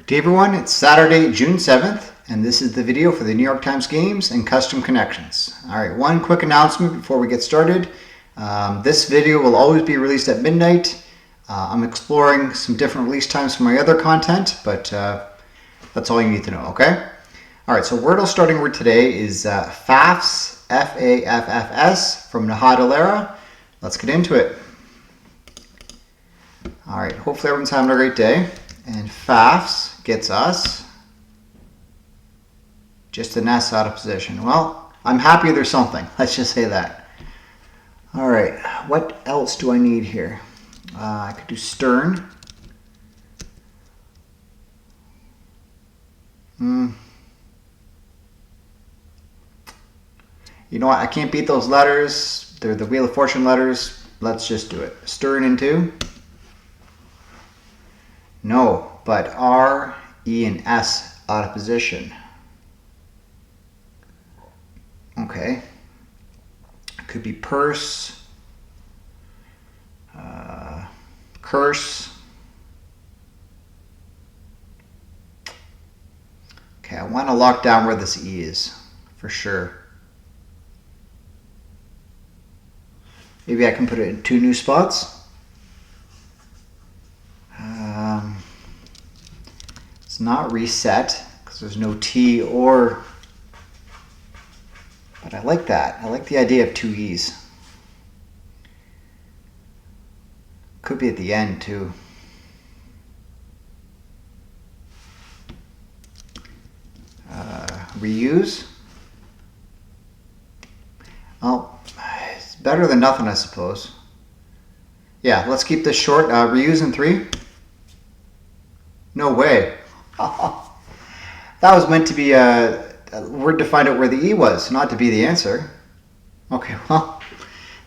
Good day everyone, it's Saturday, June 7th, and this is the video for the New York Times Games and Custom Connections. Alright, one quick announcement before we get started. This video will always be released at midnight. I'm exploring some different release times for my other content, but that's all you need to know, okay? Alright, so Wordle starting word today is FAFS, F-A-F-F-S, from Nahadalera. Let's get into it. Alright, hopefully everyone's having a great day. And FAFS gets us just an S out of position. Well, I'm happy there's something. Let's just say that. All right, what else do I need here? I could do stern. You know what? I can't beat those letters. They're the Wheel of Fortune letters. Let's just do it. Stern into. No, but R, E, and S out of position. Okay. Could be purse, curse. Okay, I want to lock down where this E is, for sure. Maybe I can put it in two new spots. It's not reset because there's no T or, but I like that. I like the idea of two E's. Could be at the end too. Reuse. Well, it's better than nothing, I suppose. Yeah, let's keep this short. Reuse in 3. No way. That was meant to be a word to find out where the E was, not to be the answer. Okay, well,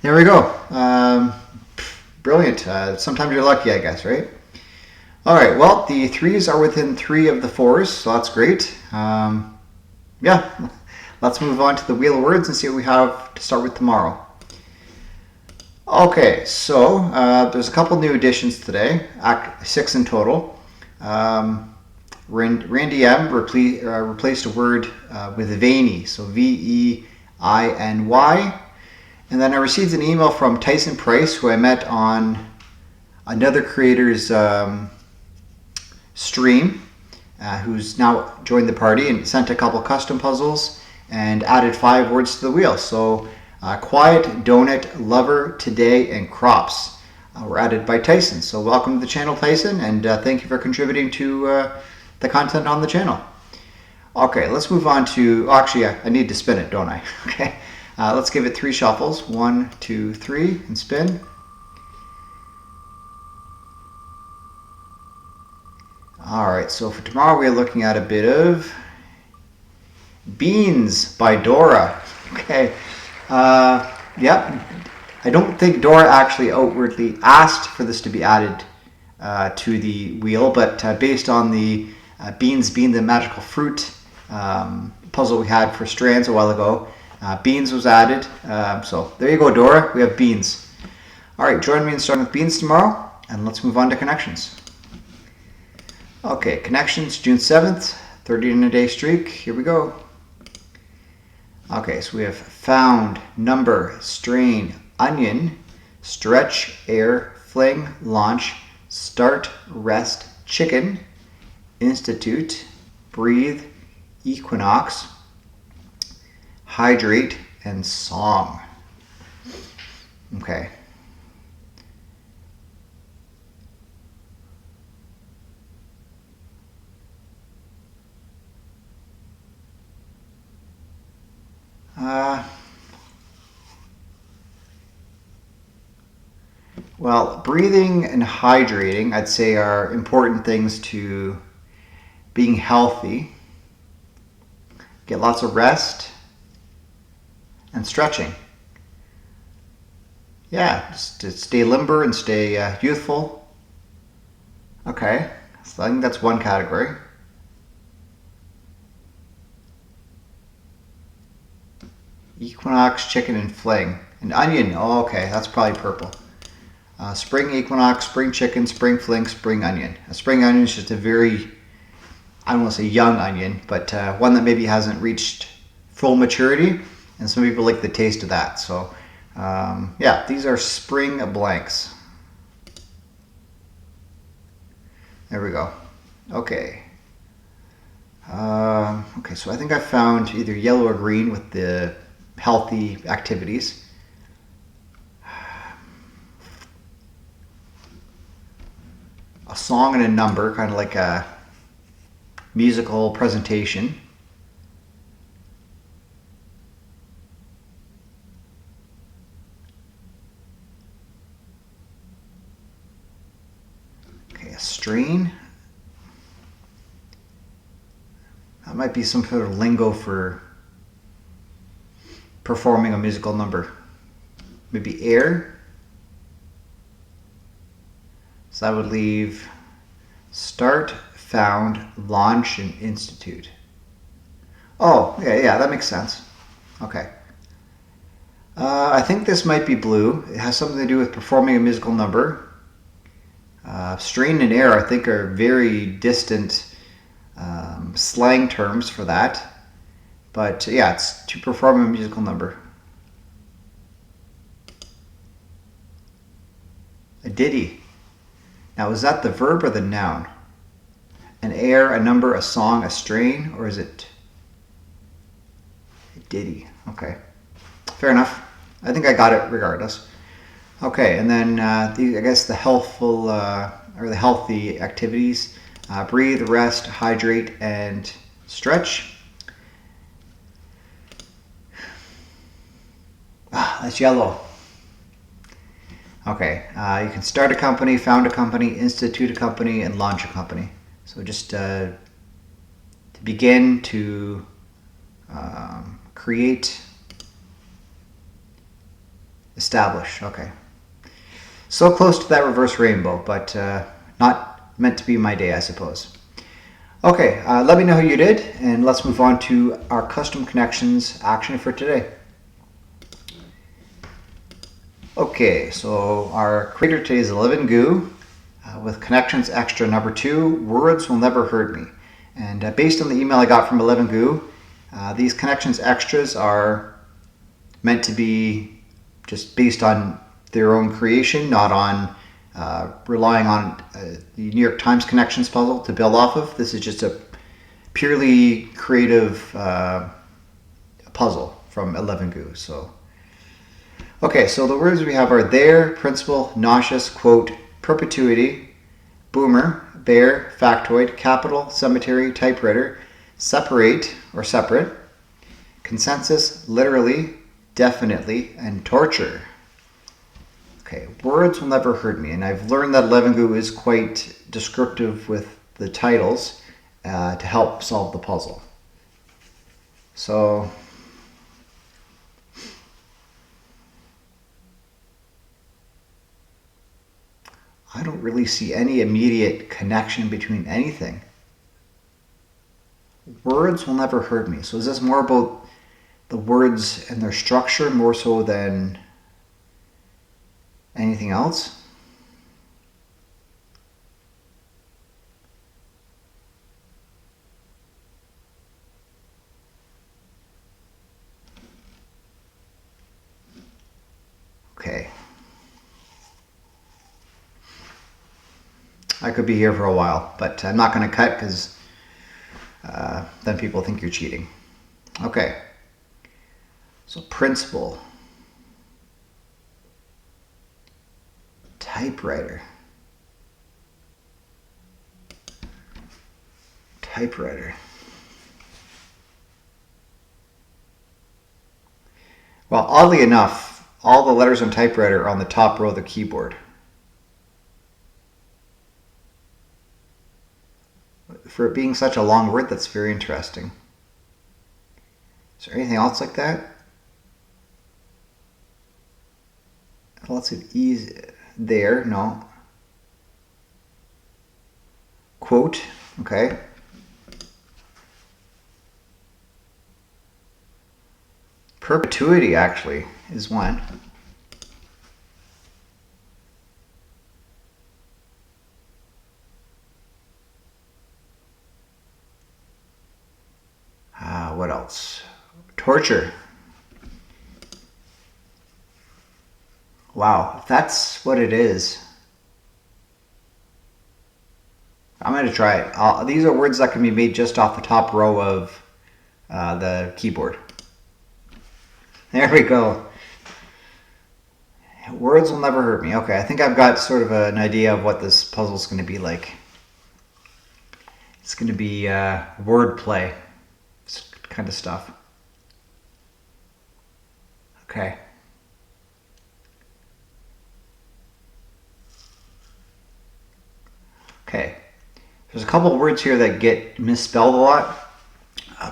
there we go. Brilliant. Sometimes you're lucky, I guess, right? All right, well, the 3s are within 3 of the 4s, so that's great. Yeah, let's move on to the Wheel of Words and see what we have to start with tomorrow. Okay, so there's a couple new additions today, 6 in total. Randy M replaced a word with veiny, so V-E-I-N-Y. And then I received an email from TysonPrice, who I met on another creator's stream, who's now joined the party and sent a couple custom puzzles and added 5 words to the wheel. So quiet, donut, lover, today, and crops were added by Tyson. So welcome to the channel, Tyson, and thank you for contributing to the content on the channel. Okay, let's move on to, oh, actually, I need to spin it, don't I? Okay, let's give it 3 shuffles. 1, 2, 3, and spin. All right, so for tomorrow we're looking at a bit of Beans by Dora. Okay, yep. I don't think Dora actually outwardly asked for this to be added to the wheel, but based on the beans being the magical fruit puzzle we had for strands a while ago, beans was added. So there you go, Dora. We have beans. All right, join me in starting with beans tomorrow, and let's move on to connections. Okay, connections, June 7th, 30 in a day streak. Here we go. Okay, so we have found, number, strain, onion, stretch, air, fling, launch, start, rest, chicken, institute, breathe, equinox, hydrate, and song. Okay. Well, breathing and hydrating, I'd say, are important things to being healthy. Get lots of rest and stretching. Yeah, just to stay limber and stay youthful. Okay, so I think that's one category. Equinox, chicken, and fling. And onion, oh, okay, that's probably purple. Spring equinox, spring chicken, spring fling, spring onion. A spring onion is just a very I don't want to say young onion, but one that maybe hasn't reached full maturity, and some people like the taste of that. So yeah, these are spring blanks. There we go. Okay. Okay, so I think I found either yellow or green with the healthy activities. A song and a number, kind of like a musical presentation. Okay, a strain. That might be some sort of lingo for performing a musical number. Maybe air. So that would leave start, found, launch, and institute. Oh, yeah, that makes sense. Okay. I think this might be blue. It has something to do with performing a musical number. Strain and air, I think, are very distant slang terms for that. But yeah, it's to perform a musical number. A ditty. Now, is that the verb or the noun? An air, a number, a song, a strain, or is it a ditty? Okay, fair enough. I think I got it regardless. Okay, and then I guess the healthful or the healthy activities: breathe, rest, hydrate, and stretch. That's yellow. Okay, you can start a company, found a company, institute a company, and launch a company. So just to begin to create, establish. Okay. So close to that reverse rainbow, but not meant to be my day, I suppose. Okay, let me know how you did, and let's move on to our custom connections action for today. Okay, so our creator today is elevengu with connections extra number 2, words will never hurt me. And based on the email I got from elevengu, these connections extras are meant to be just based on their own creation, not on relying on the New York Times connections puzzle to build off of. This is just a purely creative puzzle from elevengu. So, okay, so the words we have are there, principle, nauseous, quote, perpetuity, boomer, bear, factoid, capital, cemetery, typewriter, separate or separate, consensus, literally, definitely, and torture. Okay, words will never hurt me, and I've learned that elevengu is quite descriptive with the titles to help solve the puzzle. So, I don't really see any immediate connection between anything. Words will never hurt me. So is this more about the words and their structure more so than anything else? Okay. I could be here for a while, but I'm not going to cut because then people think you're cheating. Okay. So principle. Typewriter. Typewriter. Well, oddly enough, all the letters on typewriter are on the top row of the keyboard. For it being such a long word, that's very interesting. Is there anything else like that? Lots of E's there, no. Quote, okay. Perpetuity, actually, is one. it's torture. Wow, if that's what it is, I'm going to try it. These are words that can be made just off the top row of the keyboard. There we go. Words will never hurt me. Okay, I think I've got sort of an idea of what this puzzle is going to be like. It's going to be wordplay kind of stuff. Okay. Okay. There's a couple of words here that get misspelled a lot.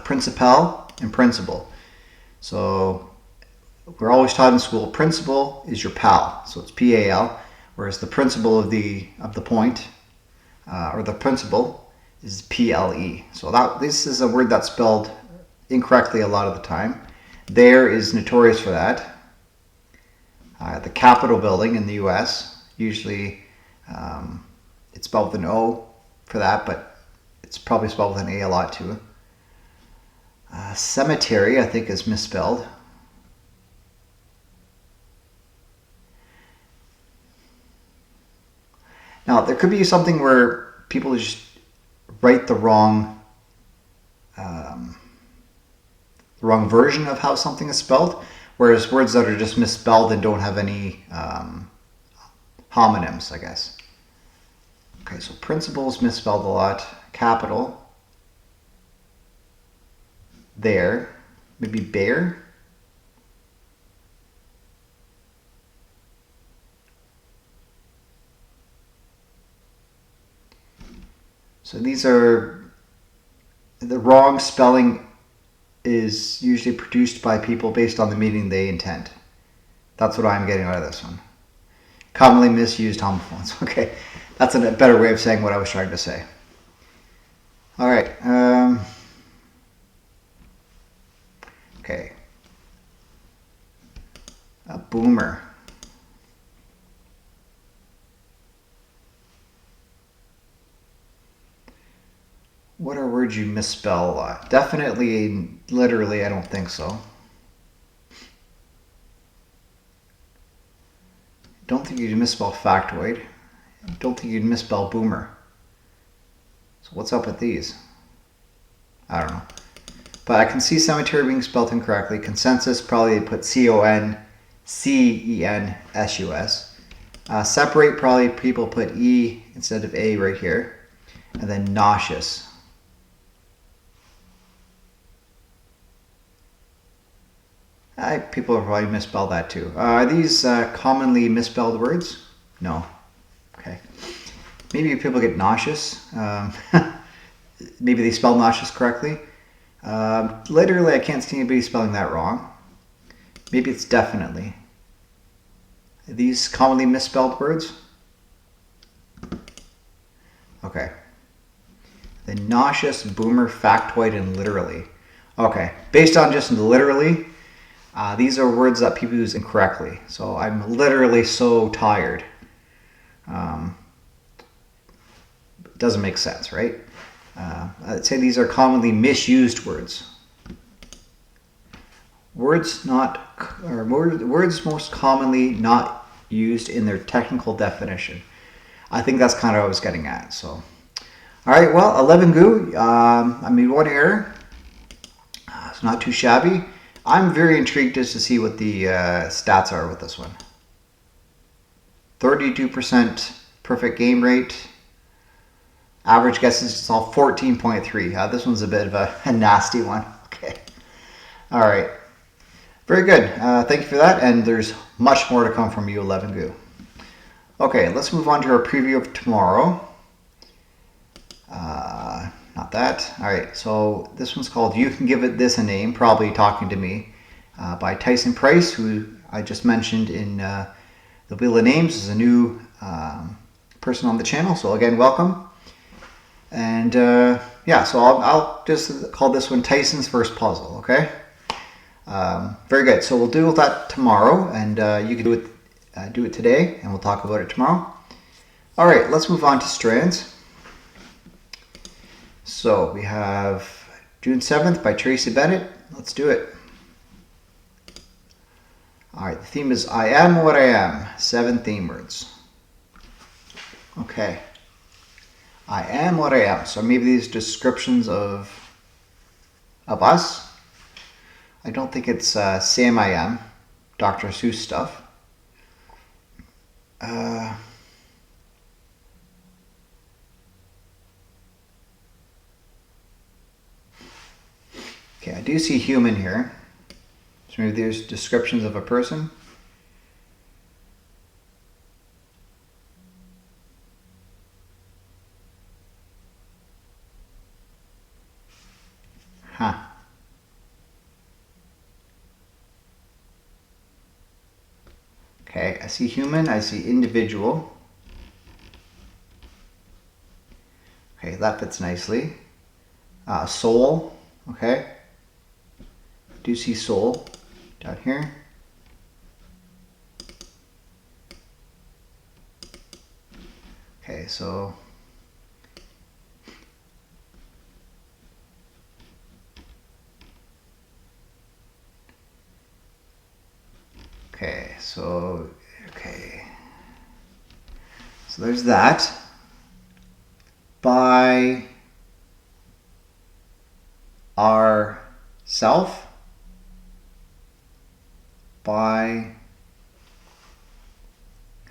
Principal and principal. So we're always taught in school, principal is your pal, so it's P-A-L, whereas the principal of the point, or the principal, is P-L-E. So this is a word that's spelled incorrectly a lot of the time. There is notorious for that. The Capitol building in the U.S., usually it's spelled with an O for that, but it's probably spelled with an A a lot too. Cemetery, I think, is misspelled. Now, there could be something where people just write the wrong version of how something is spelled, whereas words that are just misspelled and don't have any homonyms, I guess. Okay, so principal is misspelled a lot. Capital. There. Maybe bear. So these are, the wrong spelling is usually produced by people based on the meaning they intend. That's what I'm getting out of this one. Commonly misused homophones. Okay, that's a better way of saying what I was trying to say. All right. Okay. A boomer. What are words you misspell a lot? Definitely, literally, I don't think so. Don't think you'd misspell factoid. Don't think you'd misspell boomer. So what's up with these? I don't know. But I can see cemetery being spelled incorrectly. Consensus, probably put C-O-N-C-E-N-S-U-S. Separate, probably people put E instead of A right here. And then nauseous. People have probably misspelled that too. Are these commonly misspelled words? No. Okay. Maybe people get nauseous. Maybe they spell nauseous correctly. Literally, I can't see anybody spelling that wrong. Maybe it's definitely. Are these commonly misspelled words? Okay. The nauseous, boomer, factoid, and literally. Okay. Based on just literally, these are words that people use incorrectly. So I'm literally so tired. It doesn't make sense, right? I'd say these are commonly misused words. Words most commonly not used in their technical definition. I think that's kind of what I was getting at. So, all right. Well, elevengu. I made one error. It's not too shabby. I'm very intrigued as to see what the stats are with this one. 32% perfect game rate. Average guesses is all 14.3. This one's a bit of a nasty one. Okay. All right. Very good. Thank you for that. And there's much more to come from you, elevengu. Okay, let's move on to our preview of tomorrow. Not that. All right, so this one's called You Can Give It This a Name, probably talking to me, by TysonPrice, who I just mentioned in the Wheel of Names, is a new person on the channel. So again, welcome. And yeah, so I'll just call this one Tyson's First Puzzle, okay? Very good. So we'll do that tomorrow, and you can do it today, and we'll talk about it tomorrow. All right, let's move on to strands. So we have June 7th by Tracy Bennett. Let's do it. All right, the theme is I am what I am. 7 theme words. Okay. I am what I am. So maybe these descriptions of us. I don't think it's Sam I am, Dr. Seuss stuff. Okay, I do see human here. So maybe there's descriptions of a person. Huh. Okay, I see human, I see individual. Okay, that fits nicely. Soul, okay. Do see soul down here. Okay, so so there's that. By ourself. By,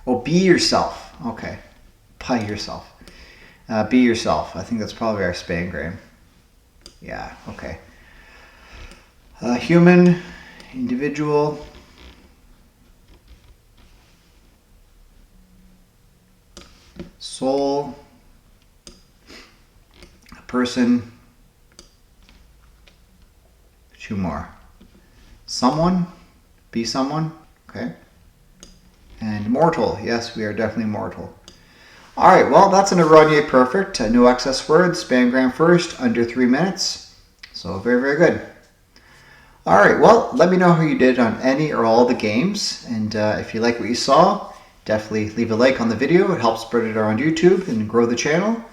oh, be yourself. Okay, by yourself. Be yourself. I think that's probably our spangram. Yeah, okay. Human, individual. Soul. A person. 2 more. Someone. Be someone. Okay. And mortal. Yes, we are definitely mortal. All right, well, that's an Oranje perfect. No excess words, spangram first, under 3 minutes. So very, very good. All right, well, let me know how you did on any or all the games. And if you like what you saw, definitely leave a like on the video. It helps spread it around YouTube and grow the channel.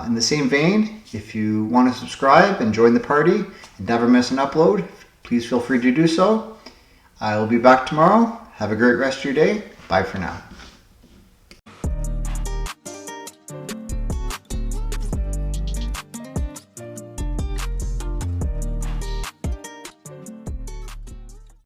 In the same vein, if you want to subscribe and join the party and never miss an upload, please feel free to do so. I will be back tomorrow. Have a great rest of your day. Bye for now.